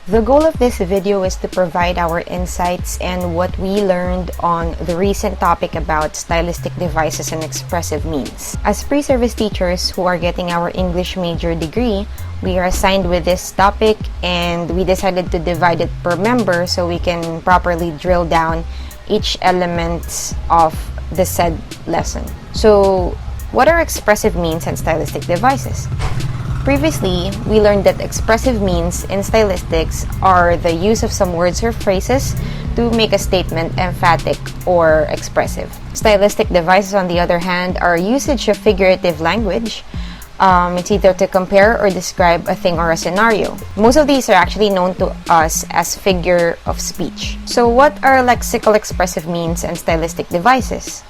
The goal of this video is to provide our insights and what we learned on the recent topic about stylistic devices and expressive means. As pre-service teachers who are getting our English major degree, we are assigned with this topic and we decided to divide it per member so we can properly drill down each element of the said lesson. So, what are expressive means and stylistic devices? Previously, we learned that expressive means in stylistics are the use of some words or phrases to make a statement emphatic or expressive. Stylistic devices, on the other hand, are usage of figurative language. It's either to compare or describe a thing or a scenario. Most of these are actually known to us as figure of speech. So what are lexical expressive means and stylistic devices?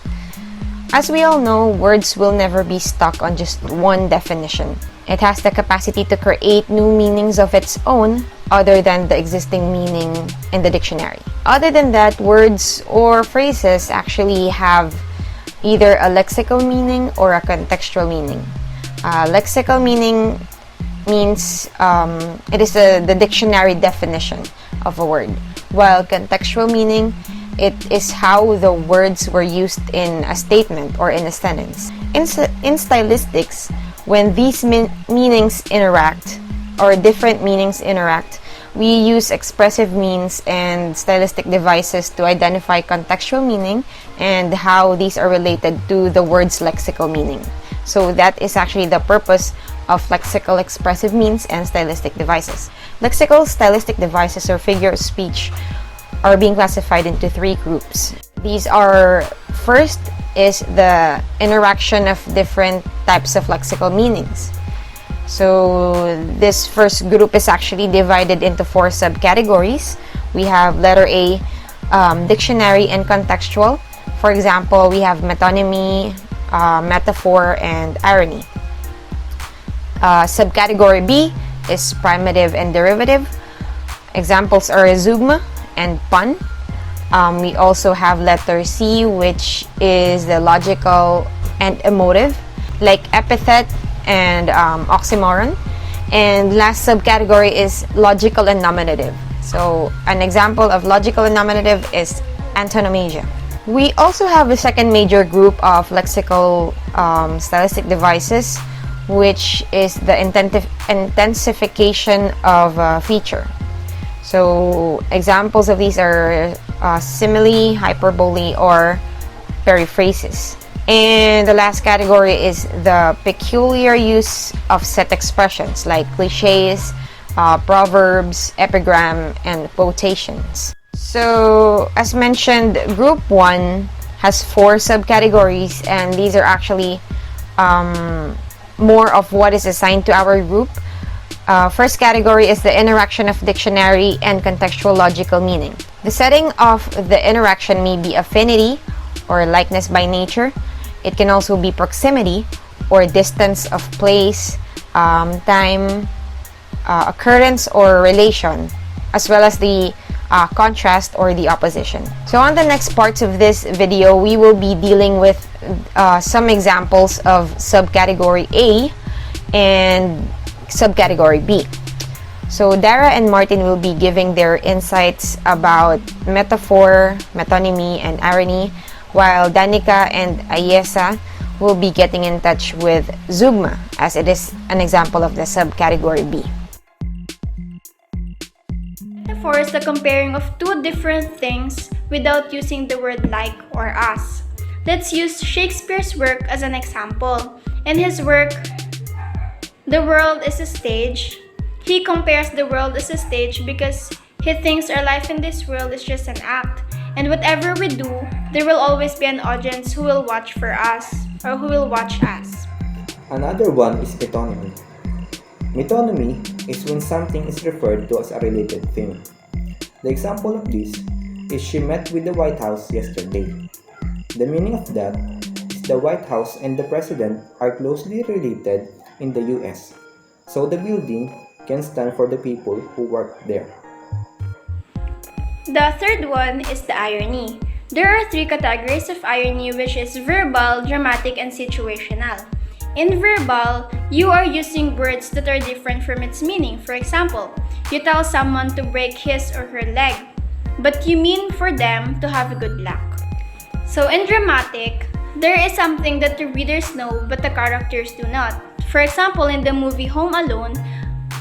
As we all know, words will never be stuck on just one definition. It has the capacity to create new meanings of its own other than the existing meaning in the dictionary. Other than that, words or phrases actually have either a lexical meaning or a contextual meaning. Lexical meaning means it is the dictionary definition of a word, while contextual meaning, it is how the words were used in a statement or in a sentence. In stylistics, when these meanings interact or different meanings interact, we use expressive means and stylistic devices to identify contextual meaning and how these are related to the word's lexical meaning. So that is actually the purpose of lexical expressive means and stylistic devices. Lexical stylistic devices or figure of speech are being classified into three groups. These are, first is the interaction of different types of lexical meanings. So this first group is actually divided into four subcategories. We have letter A, dictionary and contextual. For example, we have metonymy, metaphor, and irony. Subcategory B is primitive and derivative. Examples are Zeugma and pun. We also have letter C, which is the logical and emotive, like epithet and oxymoron. And last subcategory is logical and nominative. So an example of logical and nominative is antonomasia. We also have a second major group of lexical stylistic devices, which is the intensification of a feature. So examples of these are simile, hyperbole, or periphrasis. And the last category is the peculiar use of set expressions like cliches, proverbs, epigram, and quotations. So as mentioned, group 1 has 4 subcategories, and these are actually more of what is assigned to our group. First category is the interaction of dictionary and contextual logical meaning. The setting of the interaction may be affinity or likeness by nature. It can also be proximity or distance of place, time, occurrence or relation, as well as the contrast or the opposition. So on the next parts of this video, we will be dealing with some examples of subcategory A and subcategory B. So Dara and Martin will be giving their insights about metaphor, metonymy, and irony, while Nica and Ayesa will be getting in touch with Zeugma, as it is an example of the subcategory B. Metaphor is the comparing of two different things without using the word like or as. Let's use Shakespeare's work as an example. In his work, The World is a Stage, he compares the world as a stage because he thinks our life in this world is just an act, and whatever we do, there will always be an audience who will watch for us or who will watch us. Another one is metonymy. Metonymy is when something is referred to as a related thing. The example of this is she met with the White House yesterday. The meaning of that is the White House and the President are closely related in the US, so the building can stand for the people who work there. The third one is the irony. There are 3 categories of irony, which is verbal, dramatic, and situational. In verbal, you are using words that are different from its meaning. For example, you tell someone to break his or her leg, but you mean for them to have good luck. So in dramatic, there is something that the readers know but the characters do not. For example, in the movie Home Alone,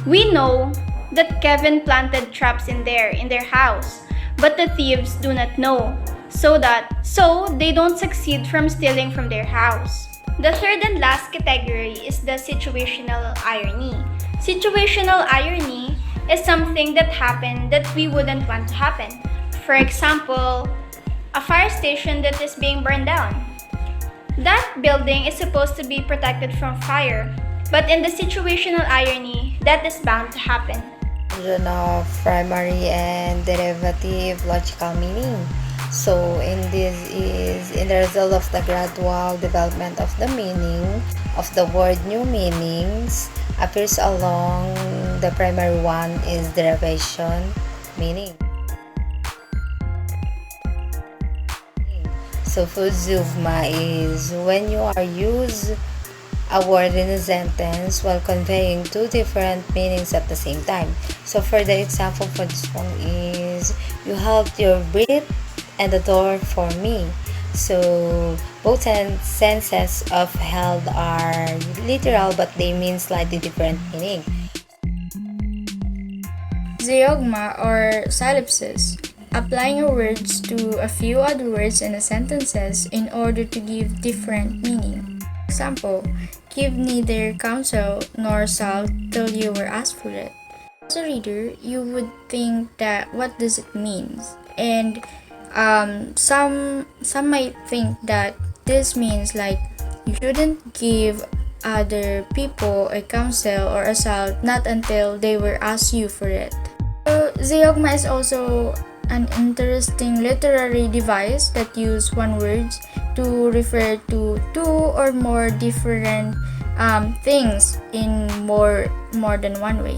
we know that Kevin planted traps in their house, but the thieves do not know, so they don't succeed from stealing from their house. The third and last category is the situational irony. Situational irony is something that happened that we wouldn't want to happen. For example, a fire station that is being burned down. That building is supposed to be protected from fire, but in the situational irony, that is bound to happen. Of primary and derivative logical meaning. So in this is in the result of the gradual development of the meaning of the word, new meanings appears along the primary one is derivation meaning. So for Zeugma is when you are use a word in a sentence while conveying two different meanings at the same time. So for the example for this one is you held your breath and the door for me. So both senses of held are literal but they mean slightly different meaning. Zeugma or ellipsis, applying words to a few other words in a sentences in order to give different meaning. Example, give neither counsel nor salt till you were asked for it. As a reader, you would think that what does it mean? And some might think that this means like you shouldn't give other people a counsel or a salt not until they were asked you for it. So Zeugma is also an interesting literary device that use one word to refer to two or more different things in more than one way.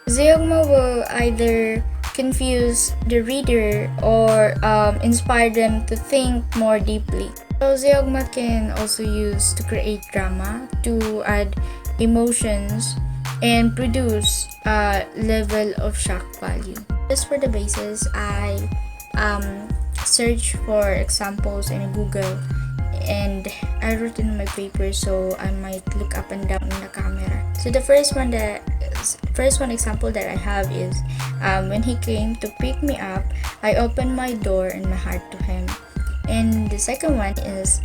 Zeugma will either confuse the reader or inspire them to think more deeply. So Zeugma can also use to create drama, to add emotions, and produce a level of shock value. Just for the basis, I search for examples in Google and I wrote in my paper, so I might look up and down in the camera. So the first one example that I have is when he came to pick me up, I opened my door and my heart to him. And the second one is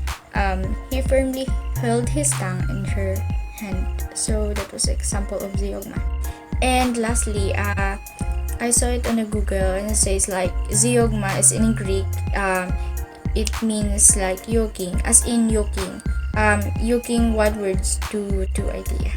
he firmly held his tongue in her hand. So that was an example of Zeugma. And lastly, I saw it on a Google and it says like Zeugma is in Greek. It means like yoking, as in yoking one words to idea.